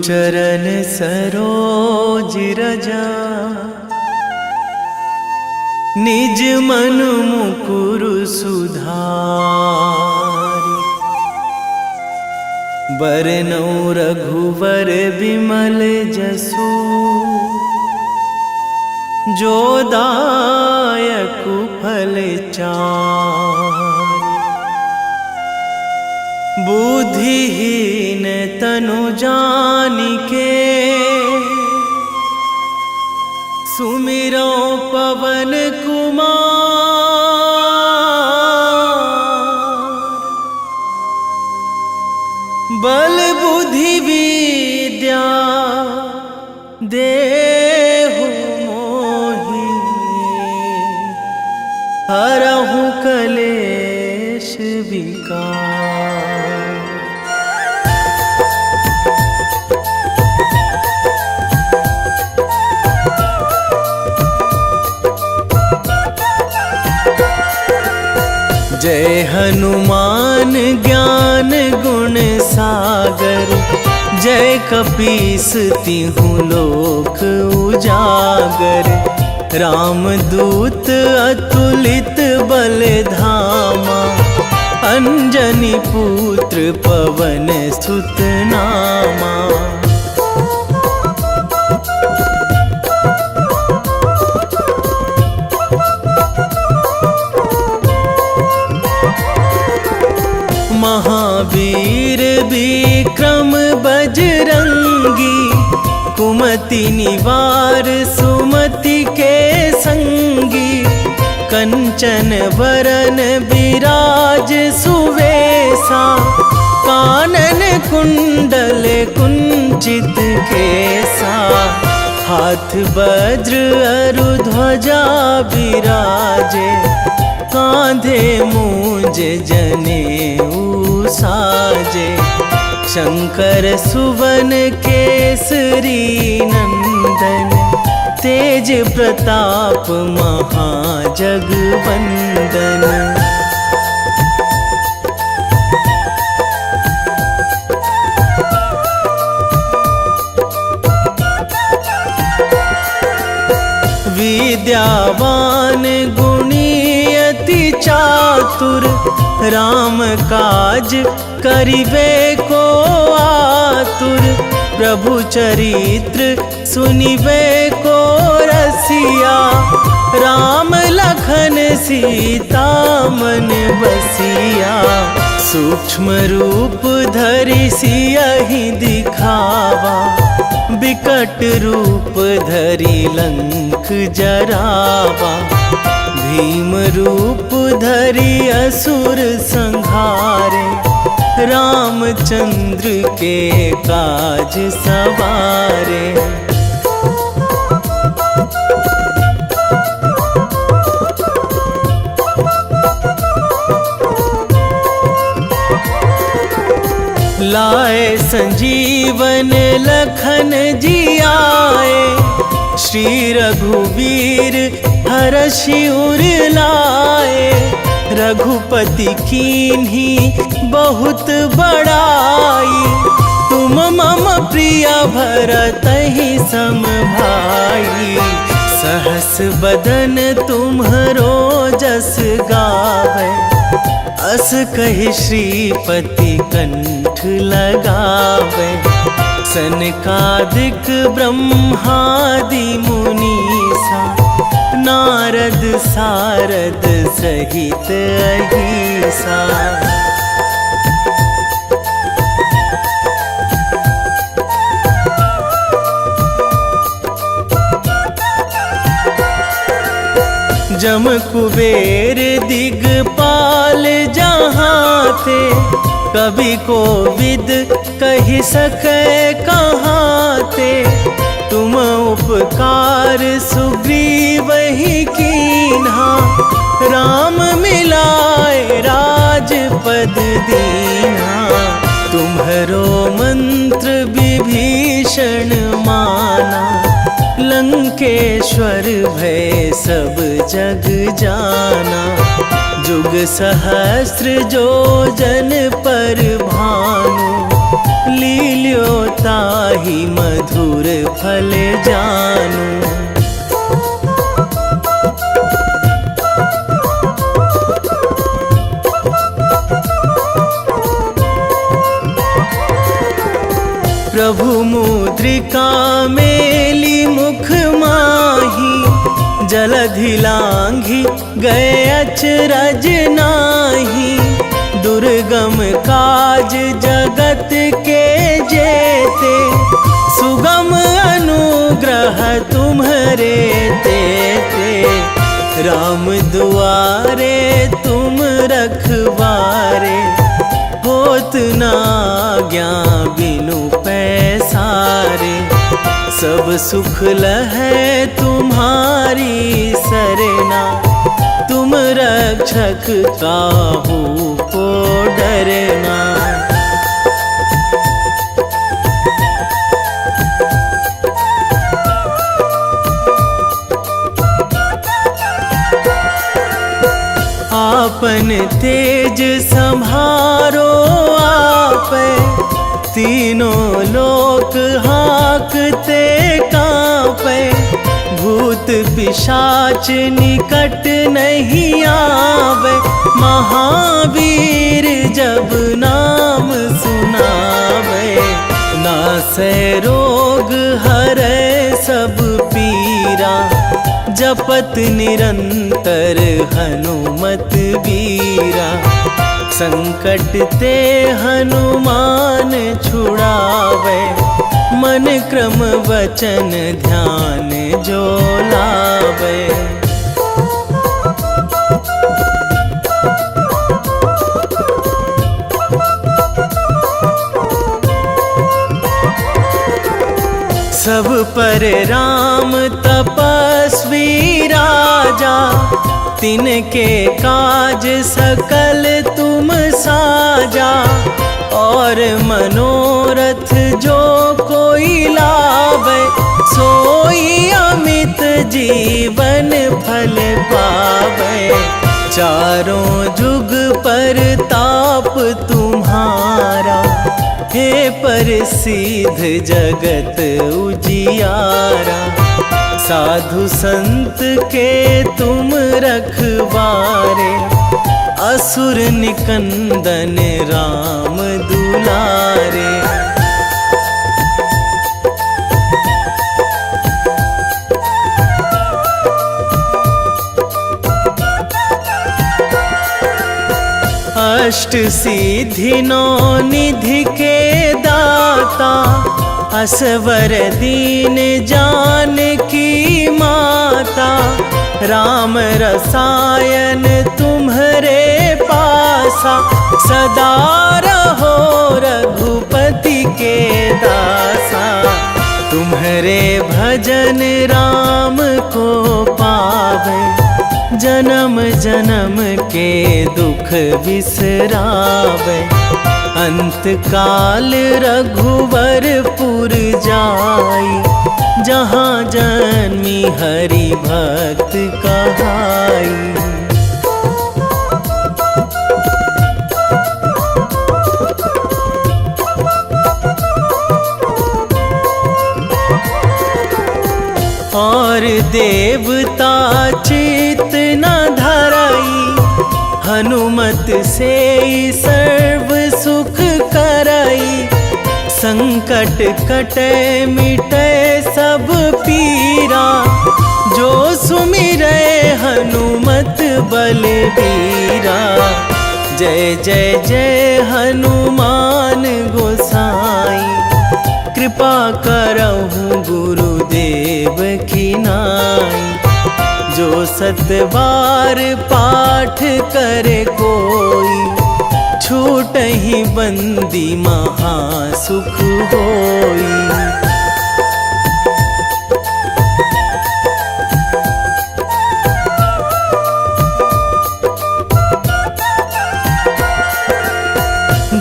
चरण सरोज रजा, निज मन मुकुर सुधारि। बरनौ रघुवर बिमल जसु, जो दायक फल चारि। बुद्धिहीन तनु जानिके, सुमिरो पवन कुमार। बल बुद्धि विद्या देहु मोहि, हरहु कलेश विकार। जय हनुमान ज्ञान गुण सागर, जय कपीस तिहु लोक उजागर। रामदूत अतुलित बल धामा, अंजनी पुत्र पवन सुत नामा। महावीर विक्रम बजरंगी, कुमति निवार सुमति के संगी। कंचन वरन विराज सुवेशा, कानन कुंडल कुंचित केसा। हाथ वज्र अरु ध्वजा विराजे, कांधे मूंज जनेऊ साजे। शंकर सुवन केसरी नंदन, तेज प्रताप महाजगवंदन। विद्यावान गुणी अति चातुर, राम काज करिबे को आतुर। प्रभु चरित्र सुनिबे को रसिया, राम लखन सीता मन बसिया। सूक्ष्म रूप धरि सियहि दिखावा, बिकट रूप धरि लंक जरावा। भीम रूप धरि असुर संहारे, रामचंद्र के काज सवारे। लाए संजीवन लखन जियाए, श्री रघुवीर हरषि उर लाए। रघुपति कीन्ही बहुत बड़ाई, तुम मम प्रिय भरतहि सम भाई। सहस बदन तुम्हरो जस गावै, अस कहि श्रीपति कंठ लगावै। सनकादिक ब्रह्मादि मुनीसा, नारद सारद सहित अहिसा। जम कुबेर दिगपाल जहाँ थे, कवि कोविद कहि सकै कहाँ ते। तुम उपकार सुग्रीवहि कीन्हा, राम मिलाए राजपद दीन्हा। तुम्हरो मंत्र विभीषण माना, लंकेश्वर भय सब जग जाना। जुग सहस्र जो जन पर भानु, लील्यो ताहि मधुर फल जानू। प्रभु मुद्रिका मेली मुख माही, जलधि लांघी गए अचरज नाही। दुर्गम काज जगत के जेते, सुगम अनुग्रह तुम्हरे तेते। राम दुआरे तुम रखवारे, होत ना आज्ञा बिनु पैसारे। सब सुख लहै तुम्हारी सरना, तुम रक्षक काहू को डरना। आपन तेज संभारो आपै, तीनों लोक हाँकते कांपै। भूत पिशाच निकट नहीं आवे, महावीर जब नाम सुनावे। नासै रोग हरै सब पीरा, जपत निरंतर हनुमत बीरा। संकट ते हनुमान छुड़ावे, मन क्रम वचन ध्यान जो लावे। सब पर राम तपस्वी राजा, तिनके काज सकल तुम साजा। और मनोरथ जो कोई लावे, सोई अमित जीवन फल पावे। चारों जुग पर ताप तुम्हारा, हे प्रसिद्ध जगत उजियारा। साधु संत के तुम रखवारे, असुर निकंदन राम दुलारे। अष्ट सिद्धि नौ निधि के दाता, असवर दीन जानकी माता। राम रसायन तुम्हरे पासा, सदा रहो रघुपति के दासा। तुम्हरे भजन राम को पावे, जन्म जन्म के दुख बिसरावे। अंत काल रघुवरपुर जाई, जहाँ जन्मी हरि भक्त कहाई। और देवता चित न धराई, हनुमत से सर्व सुख कराई। संकट कटे मिटे सब पीरा, जो सुमिरै हनुमत बलबीरा। जय जय जय हनुमान गोसाई, कृपा करहु गुरुदेव की नाई। जो सतबार पाठ करे कोई, छूटहि बंदी महासुख होई।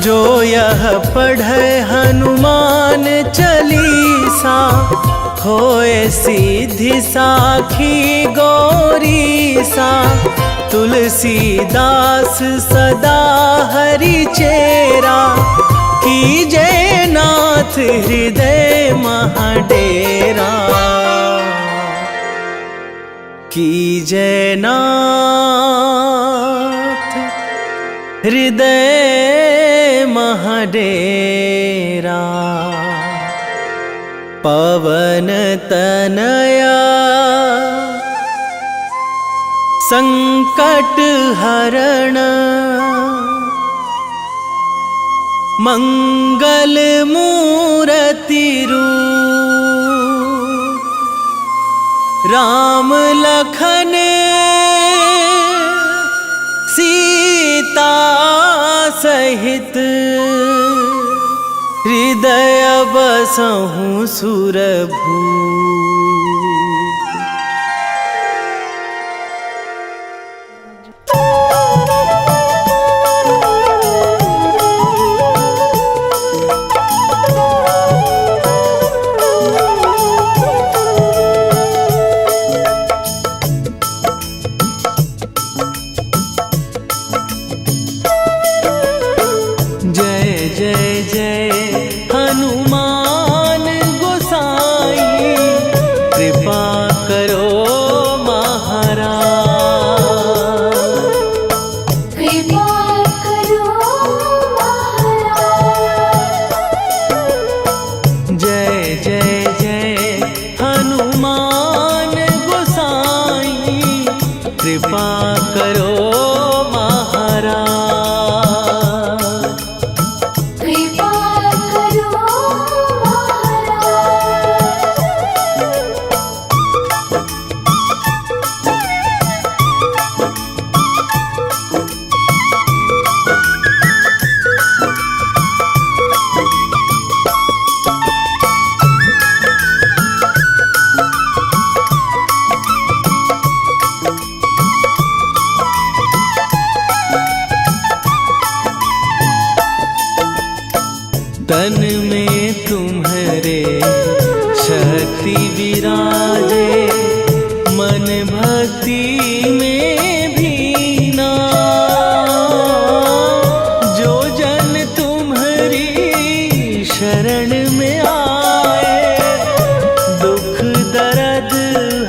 जो यह पढ़े हनुमान चालीसा, होए सीधी साखी गौरी सा। तुलसीदास सदा हरि चेरा, कीजे नाथ हृदय महाडेरा। कीजे नाथ हृदय महाडेरा। पवन तनया संकट हरण, मंगल मूर्ति रूप। राम लखन सीता सहित, हृदय बसहु सुरभूप। कृपा करो महाराज, कृपा करो तन में तुम्हारे शक्ति विराजे, मन भक्ति में भीना। जो जन तुम्हारी शरण में आए, दुख दर्द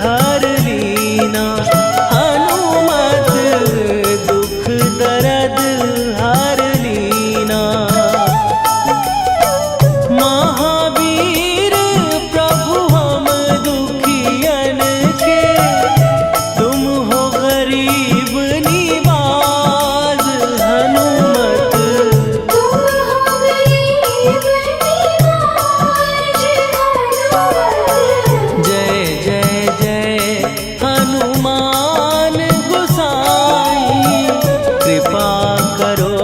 हर लीना। हनुमत दुख दर्द हर लीना। महावीर प्रभु हम दुखियन के, तुम हो गरीब निवाज। हनुमत तुम हो गरीब निवाज। जय जय जय हनुमान गोसाई, कृपा करो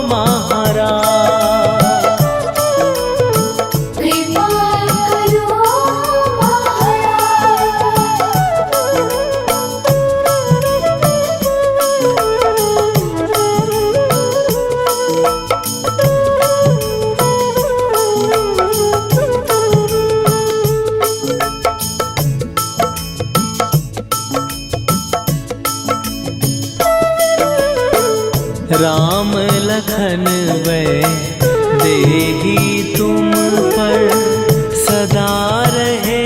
महाराज। कृपा करो राम लखन वै देही तुम पर, सदा रहे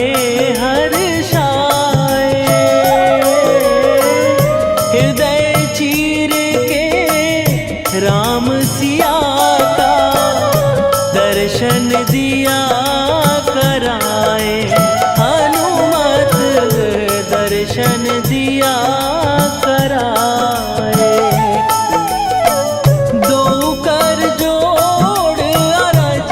हर्षाए। हृदय चीर के राम सिया का, दर्शन दिया कराए। हनुमत दर्शन दिया कराए। दो कर जोड़ अरज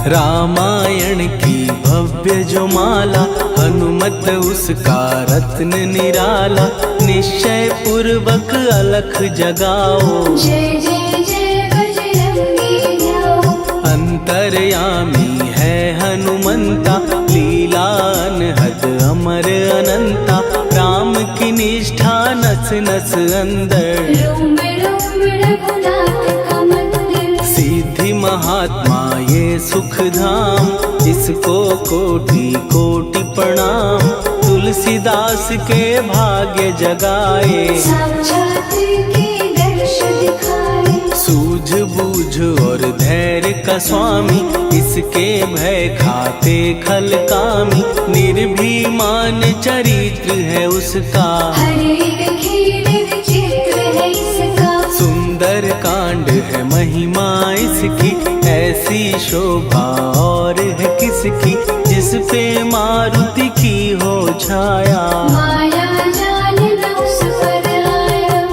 रामायण की भव्य जो माला, हनुमत उसका रत्न निराला। निश्चय पूर्वक अलख जगाओ, जय जय जय बजरंगी ध्याओ। अंतर्यामी है हनुमंता, लीला अनहद अमर अनंता। राम की निष्ठा नस नस अंदर, रोम रोम रघुनाथ का मंदिर। सिद्धि महात्मा ये सुख धाम, इसको कोटि कोटि प्रणाम। तुलसीदास के भाग्य जगाए, साक्षात के दर्श दिखाए। सूझ बूझ और धैर्य का स्वामी, इसके भय खाते खल कामी। निर्भीमान चरित्र है उसका, हर एक खेल विचित्र है इसका। सुंदर कांड है महिमा इसकी। ऐसी शोभा और है किसकी, जिस पे मारुति की हो छाया। माया जाल न उस पर आया।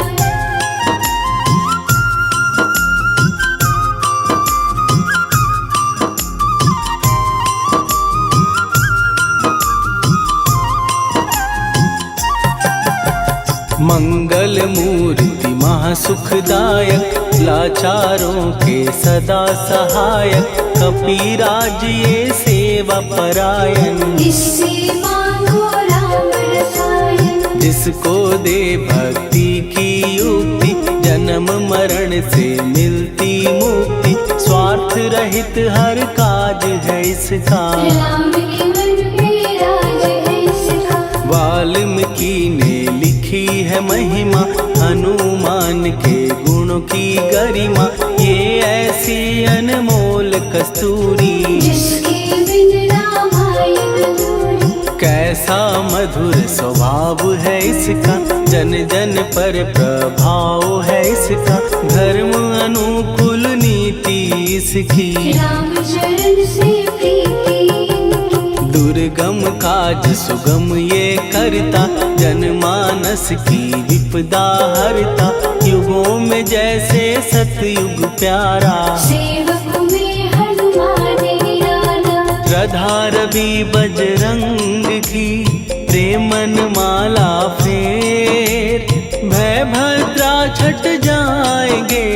मंगल मूर्ति महासुखदायक, लाचारों के सदा सहायक। कपीराज ये सेवा परायण, इससे मांगो राम रसायन। जिसको दे भक्ति की युक्ति, जन्म मरण से मिलती मुक्ति। स्वार्थ रहित हर काज है इसका, राम के मन में राज है इसका। वाल्मीकि ने लिखी है महिमा, हनुमान के गुणों की गरिमा। ये ऐसी अनमोल कस्तूरी, जिसके बिन रामायण अधूरी। कैसा मधुर स्वभाव है इसका, जन जन पर प्रभाव है इसका। धर्म अनुकूल नीति इसकी, राम चरण से प्रीति इनकी। दुर्गम काज सुगम ये करता, जनमानस की विपदा हरता। युगों में जैसे सतयुग प्यारा, सेवक में हनुमान निराला। श्रद्धा रवि बजरंग की, प्रेमन माला फेर। भय भद्रा छट जाएंगे,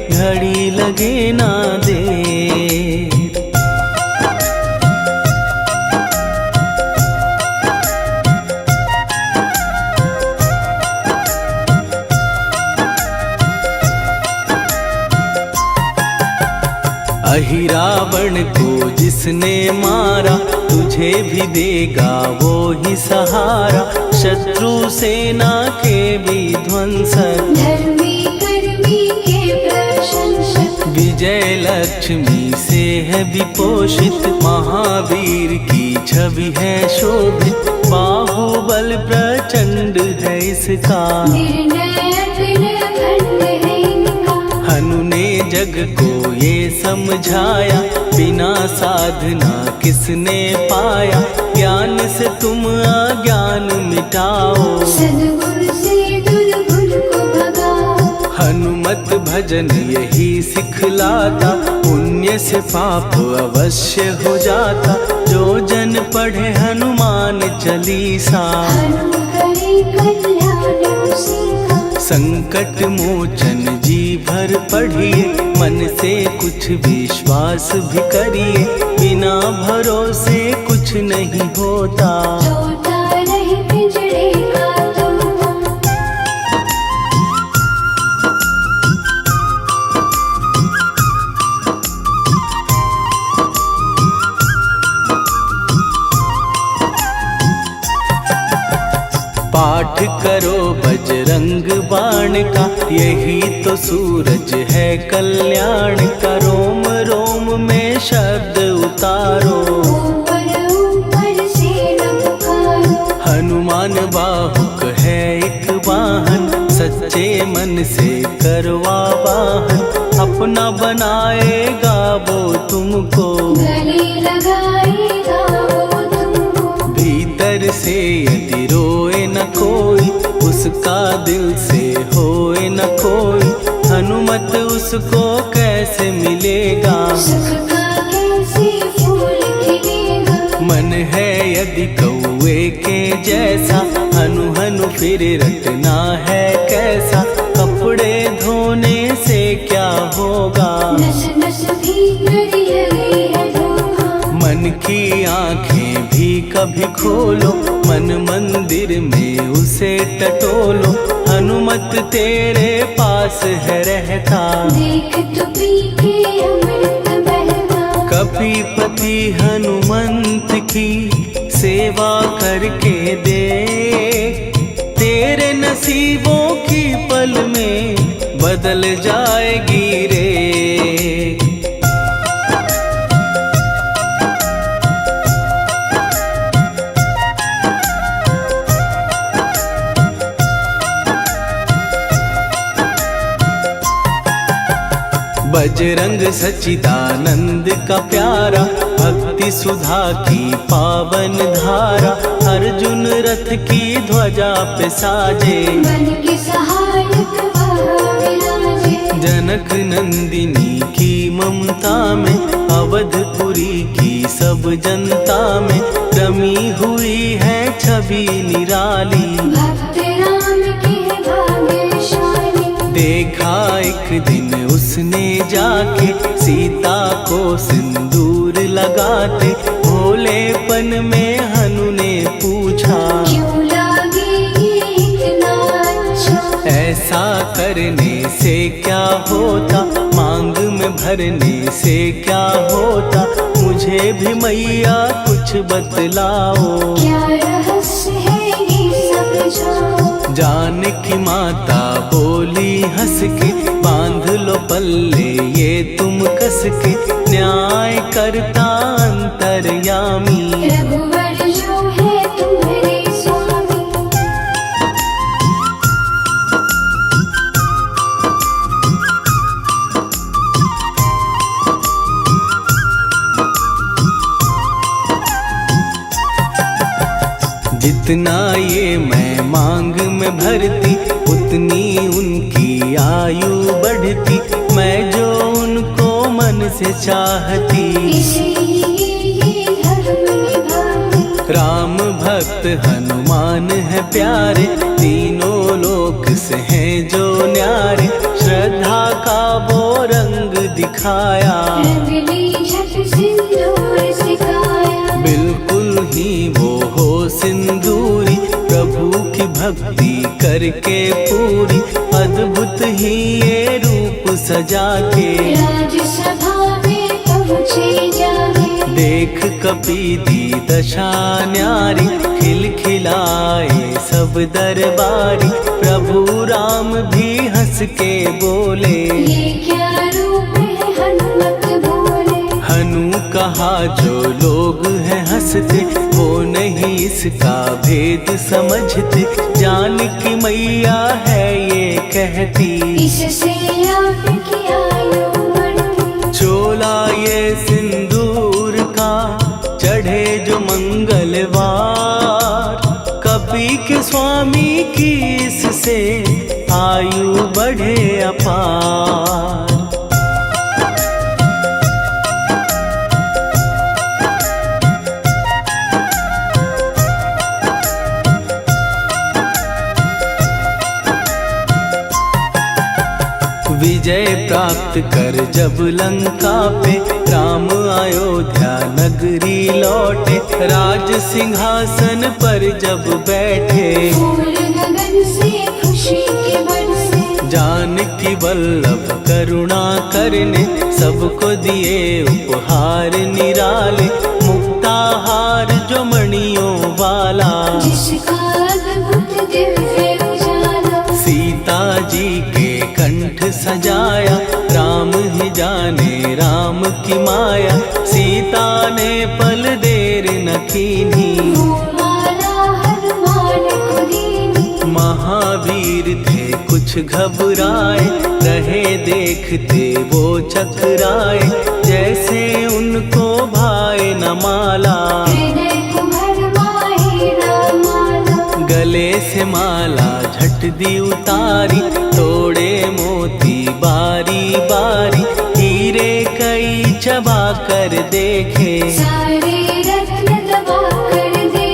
घड़ी लगे ना देर। अहिरावण को जिसने मारा, तुझे भी देगा वो ही सहारा। शत्रु सेना के विध्वंसक, धर्मी कर्मी के प्रशंसक। विजय लक्ष्मी से है विपोषित। महावीर की छवि है शोभित, बाहुबल प्रचंड है इसका। निर्णय अखंड है इनका। हनु ने जग को ये समझाया, बिना साधना किसने पाया। ज्ञान से तुम अज्ञान मिटाओ, सद्गुण से दुर्गुण को भगाओ। हनुमत भजन यही सिखलाता, पुण्य से पाप अवश्य हो जाता। जो जन पढ़े हनुमान चालीसा, हनु करे कल्याण उसी का। संकट मोचन जी भर पढ़िए, मन से कुछ विश्वास भी करिए। बिना भरोसे कुछ नहीं होता, छोटा रहे पिंजरे का तोता। पाठ करो बजरंग बाण का, यही तो सूरज है कल्याण का। रोम रोम में शब्द उतारो, ऊपर ऊपर से न पुकारो। हनुमान बाहुक है एक वाहन, सच्चे मन से करवा वाहन। अपना बनाएगा वो तुमको, गले लगाएगा वो तुमको। भीतर से यदि रोए न कोई, उसका दिल से होए न कोई। हनुमत उसको कैसे मिलेगा, सुख का कैसे यदि कौए के जैसा हनु हनु फिर रटना है कैसा। कपड़े धोने से क्या होगा, नस नस भीतर लगी है धोखा। मन की आंखें भी कभी खोलो, मन मंदिर में उसे टटोलो। हनुमत तेरे पास है रहता, देख तो पी के अमृत बहता। कपीपति हनुमंत की सेवा करके दे, तेरे नसीबों की पल में बदल जाएगी रे। बजरंग सच्चिदानंद का प्यारा, भक्ति सुधा की पावन धारा। अर्जुन रथ की ध्वजा पे साजे, बन के सहायक वह विराजे। जनक नंदिनी की ममता में, अवधपुरी की सब जनता में रमी हुई है छवि निराली। भक्त राम के भाग्यशाली, देखा एक दिन उसने जाके सीता को सिंदूर लगाते। भोलेपन में हनु ने पूछा, क्यों लागेगी इतना अच्छा। ऐसा करने से क्या होता, मांग में भरने से क्या होता। मुझे भी मैया कुछ बतलाओ, क्या रहस्य है ये समझाओ। जानकी माता बोली हंस के, बांध लो पल्ले ये तुम कस के। न्याय करता अंतर्यामी, रघुवर जो है तुम्हारे स्वामी। जितना ये मैं मांग में भरती, उतनी उनकी आयु बढ़ती। मैं जो उनको मन से चाहती, इसलिए ये धर्म निभाती। राम भक्त हनुमान है प्यारे, तीनों लोक से हैं जो न्यारे। श्रद्धा का वो रंग दिखाया, रंगली झट सिंदूर सिखाया। बिल्कुल ही वो हो सिंदूरी, प्रभु की भक्ति करके पूरी। अद्भुत ही ये रूप सजा के, राजसभा में पहुँचे जाके। देख कपीदी दशा न्यारी, खिलखिलाए सब दरबारी। प्रभु राम भी हंस के बोले, ये क्या रूप है हनुमत बोले। हनु कहा जो लोग हैं हंसते, वो नहीं इसका भेद समझते। जानकी मैया है ये कहती, इससे आपकी आयु बढ़ती। चोला ये सिंदूर का चढ़े जो मंगलवार। कपी के स्वामी की इससे आयु बढ़े अपार। विजय प्राप्त कर जब लंका पे, राम अयोध्या नगरी लौटे। राज सिंहासन पर जब बैठे, फूल गगन से खुशी के बरसे। जानकी वल्लभ करुणा करने, सबको दिए उपहार निराले। मुक्ताहार जो मणियों वाला, जिसका अद्भुत दिव्य उजाला। सीता जी के कंठ सजाया, राम ही जाने राम की माया। सीता ने पल देर न कीन्ही, वो माला हनुमान को दीनी। महावीर थे कुछ घबराए, रहे देखते वो चकराए। जैसे उनको भाए न माला, हृदय को भरमाए न माला। गले से माला झट दी उतारी, तोड़े मोती बारी बारी। हीरे कई चबा कर देखे, सारे रत्न दबा कर दे।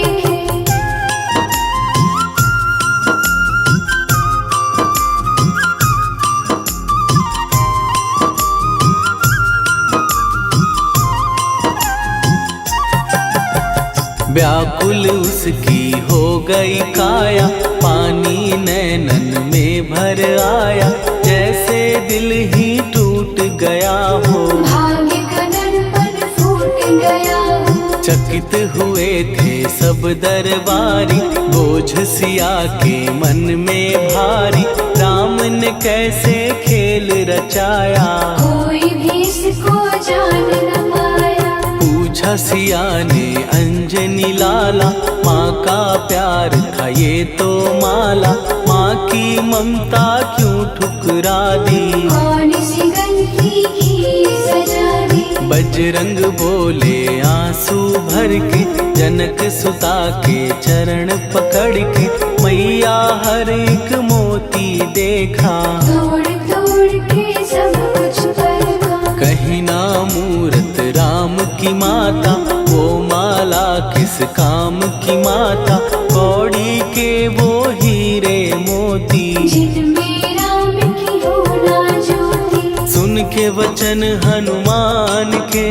व्याकुल उसकी हो गई काया, पानी नैनन में भर आया, जैसे दिल ही टूट गया हो। भाग्य का दर्पण फूट गया हो। चकित हुए थे सब दरबारी, बोझ सिया के मन में भारी, राम ने कैसे खेल रचाया, कोई भी इसको जान न पाया। पूछा सिया ने अंजनी लाला, माँ का प्यार था ये तो माला, माँ की ममता क्यों ठुकरा दी, कौन सी गलती की सजा दी। बजरंग बोले आंसू भर के, जनक सुता के चरण पकड़ के, मैया हर एक मोती देखा, तोड़ तोड़ के सब कुछ परखा। कहीं ना मूरत राम की माता, वो माला किस काम की माता, कौड़ी के वो हीरे मोती, जिनमें राम की हो ना ज्योति। सुन के वचन हनुमान के,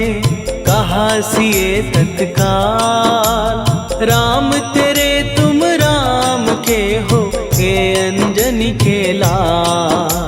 कहा सिए तत्काल, राम तेरे तुम राम के हो, के अंजनी के लाल।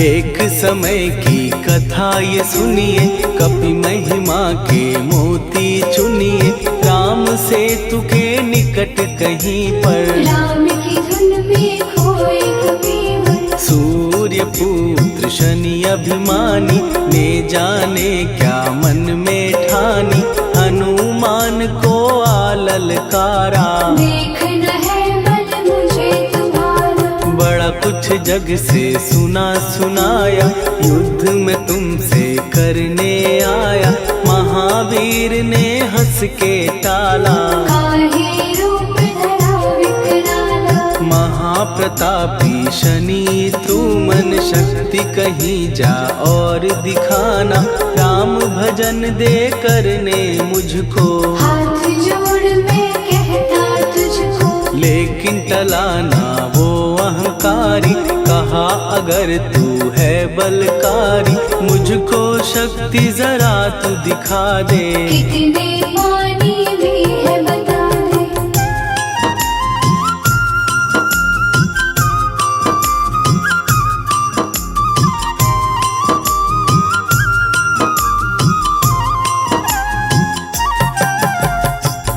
एक समय की कथा ये सुनिए, कपि महिमा के मोती चुनिए, राम सेतु के निकट कहीं पर, राम की धुन में खोए कबीर। सूर्य पुत्र शनि अभिमानी, ने जाने क्या मन में ठानी, हनुमान को आललकारा, देखना है बल मुझे तुम्हारा। बड़ा कुछ जग से सुना सुनाया, युद्ध में तुमसे करने आया, महावीर ने हंस के टाला, काहे रूप धरा विकराला। महाप्रतापी शनि तू मन शक्ति कहीं जा और दिखाना, राम भजन दे करने मुझको, हाथ जोड़ मैं कहता तुझको। लेकिन टलाना वो अहंकारी, कहा अगर तू है बलकारी, मुझको शक्ति जरा तू दिखा दे, कितने पानी भी है बता दे।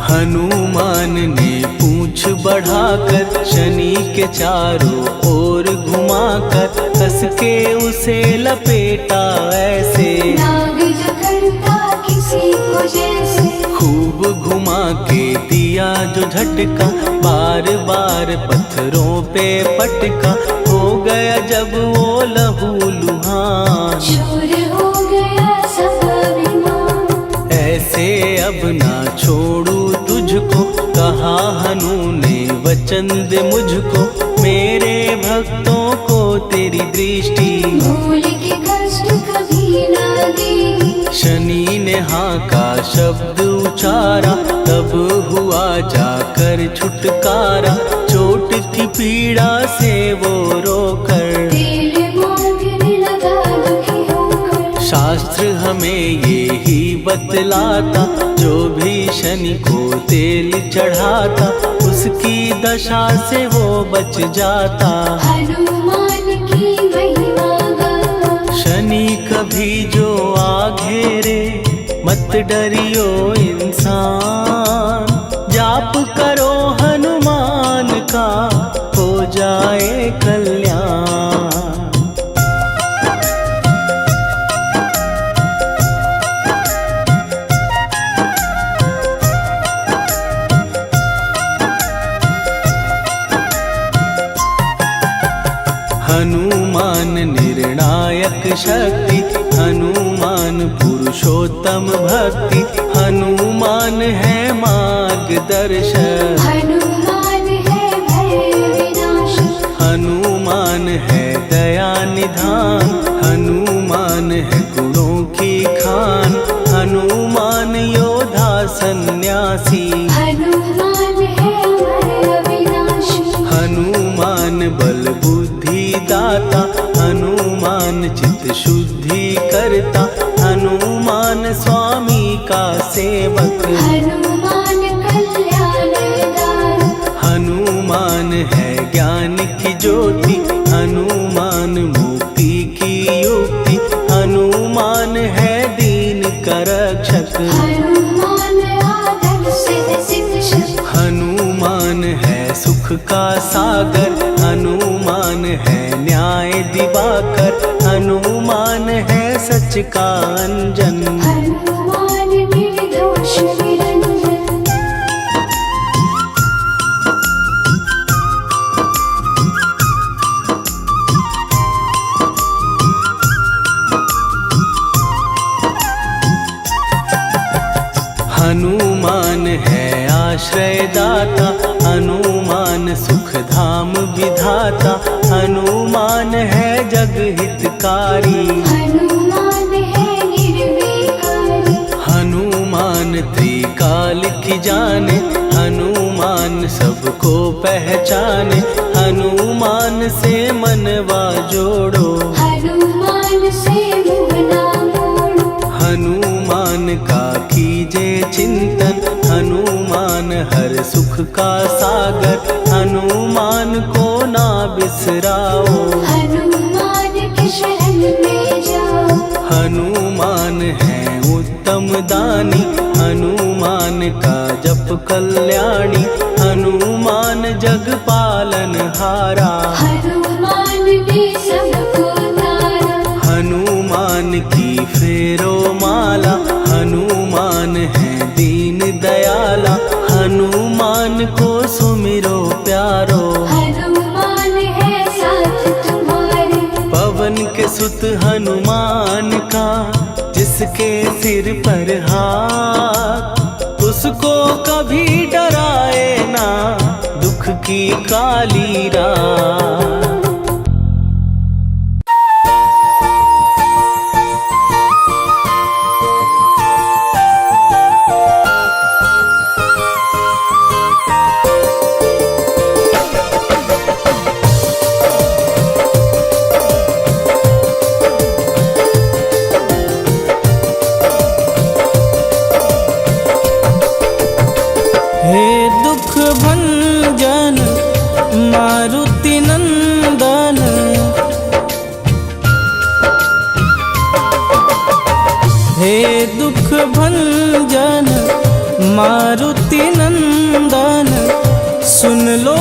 हनुमान ने पूंछ बढ़ाकर, शनि के चारों ओर घुमाकर, कस के उसे लपेटा ऐसे, नाग जो करता किसी को जैसे। खूब घुमा के दिया जो झटका, बार बार पत्थरों पे पटका, हो गया जब वो लहू लुहान, चूर हो गया सब अभिमान। ऐसे अब ना छोड़ू तुझको, कहा हनु ने वचन दे मुझको, मेरे भक्तों को तेरी दृष्टि, भूल के कष्ट कभी ना देगी। शनि ने हाँ का शब्द उचारा, तब हुआ जाकर छुटकारा, चोट की पीड़ा से वो रोकर, तेल मांगने लगा दुखी होकर। शास्त्र हमें ये ही बतलाता, जो भी शनि को तेल चढ़ाता, उसकी दशा से वो बच जाता, हनुमान की महिमा गाता। शनि कभी जो आ घेरे, मत डरियो इंसान, जाप करो हनुमान का, हो जाए कल्याण। हनुमान निर्णायक शक्ति, हनुमान पुरुषोत्तम भक्ति, हनुमान है मार्गदर्शक, हनुमान है भय विनाशक। हनुमान है दया निधान, हनुमान है गुणों की खान, हनुमान योद्धा सन्यासी, हनुमान है सेवक। हनुमान कल्याण दान, हनुमान है ज्ञान की ज्योति, हनुमान मुक्ति की युक्ति, हनुमान है दीन का रक्षक। हनुमान आदर सिद्ध शिक्षक, हनुमान है सुख का सागर, हनुमान है न्याय दिवाकर, हनुमान है सच का अंजन। हनुमान निर्दोष निरंजन, हनुमान है आश्रय दाता, हनुमान सुख धाम विधाता, हनुमान है जग हितकारी। हनुमान है निर्विकारी, हनुमान त्रिकाल की जाने, हनुमान सबको पहचाने, हनुमान से मनवा जोड़ो। हनुमान से मुँह ना मोड़ो, हनुमान का कीजे चिंतन, हनुमान हर सुख का सागर, हनुमान को ना बिसराओ। हनुमान के शरण में जाओ। हनुमान है उत्तम दानी, हनुमान का जप कल्याणी, हनुमान जग पालन हारा। हनुमान ने सबको तारा, हनुमान की फेरो माला, हनुमान है दीन दयाला, हनुमान को सुमिरो प्यारो। हनुमान है साथ तुम्हारे, पवन के सुत हनुमान का, जिसके सिर पर हाथ, उसको कभी डराए ना दुख की काली रात। हे दुख भंजन मारुति नंदन, हे दुख भंजन मारुति नंदन, सुन लो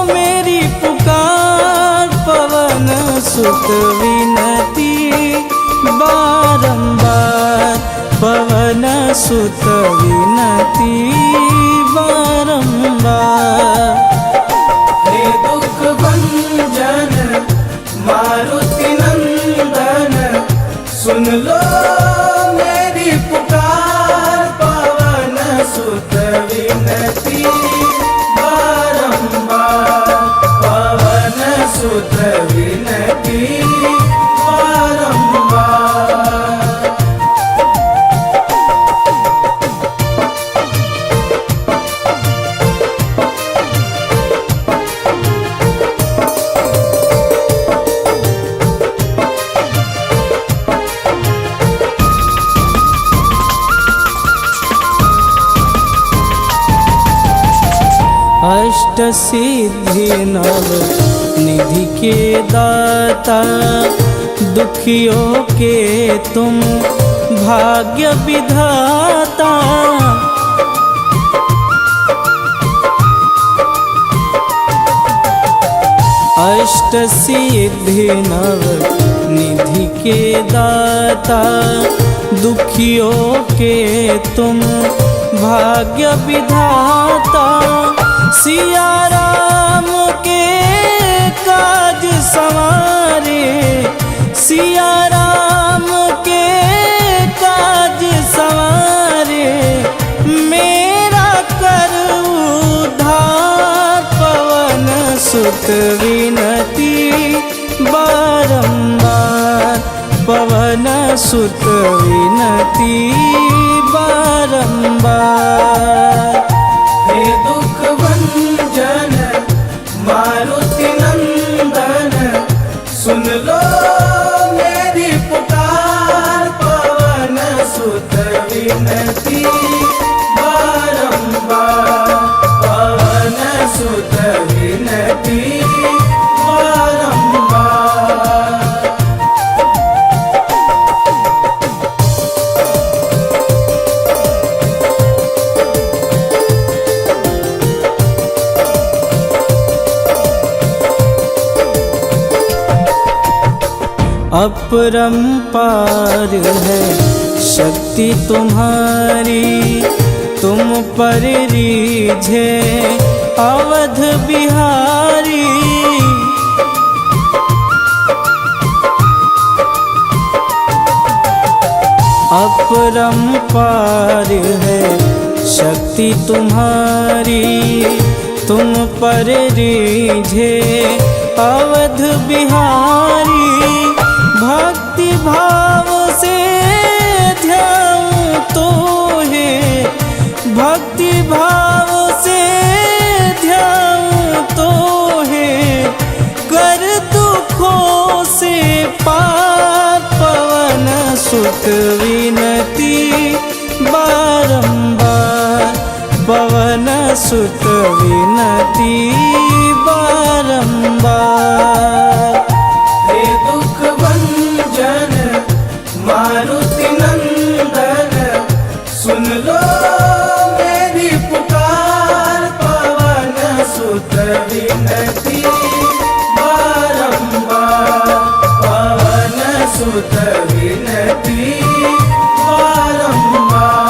मेरी पुकार, पवन सुत विनती बारंबार, पवन सुत विनती बारंबार। हे दुख भंजन मारुति नंदन, सुन लो मेरी पुकार, पवन सुत विनती बारंबार, पवन सुत विनती बारंबार। अष्ट सिद्धि नव निधि के दाता, दुखियों के तुम भाग्य विधाता। अष्ट सिद्धि नव निधि के दाता, दुखियों के तुम भाग्य विधाता। सिया राम के काज सवारे, सिया राम के काज सवारे, मेरा कर उद्धार, पवन सुत विनती बारंबार, पवन सुत विनती बारंबार। हे दुख भंजन मारुति नंदन, सुन लो मेरी पुकार, पवन सुत विनती अपरंपार है शक्ति तुम्हारी, तुम पर रीझे अवध बिहारी। अपरंपार है शक्ति तुम्हारी, तुम पर रीझे अवध बिहारी। भक्ति भाव से ध्याऊं तो है, भक्ति भाव से ध्याऊं तो है, कर दुखों से पार पवन सुत विनती बारंबार, पवन सुत विनती बारंबार। हे दुख भंजन मारुति नंदन, सुन लो मेरी पुकार, पवन सुत विनती बारंबार, पवन सुत विनती बारंबार।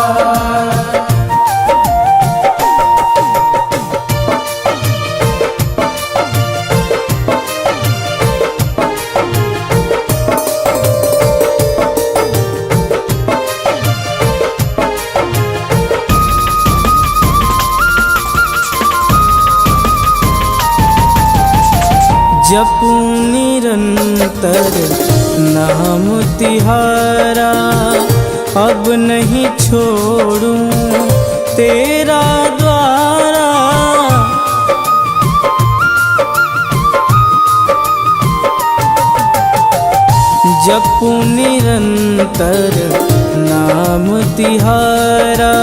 जपूं निरंतर नाम तिहारा, अब नहीं छोड़ूं तेरा द्वारा। जपूं निरंतर नाम तिहारा,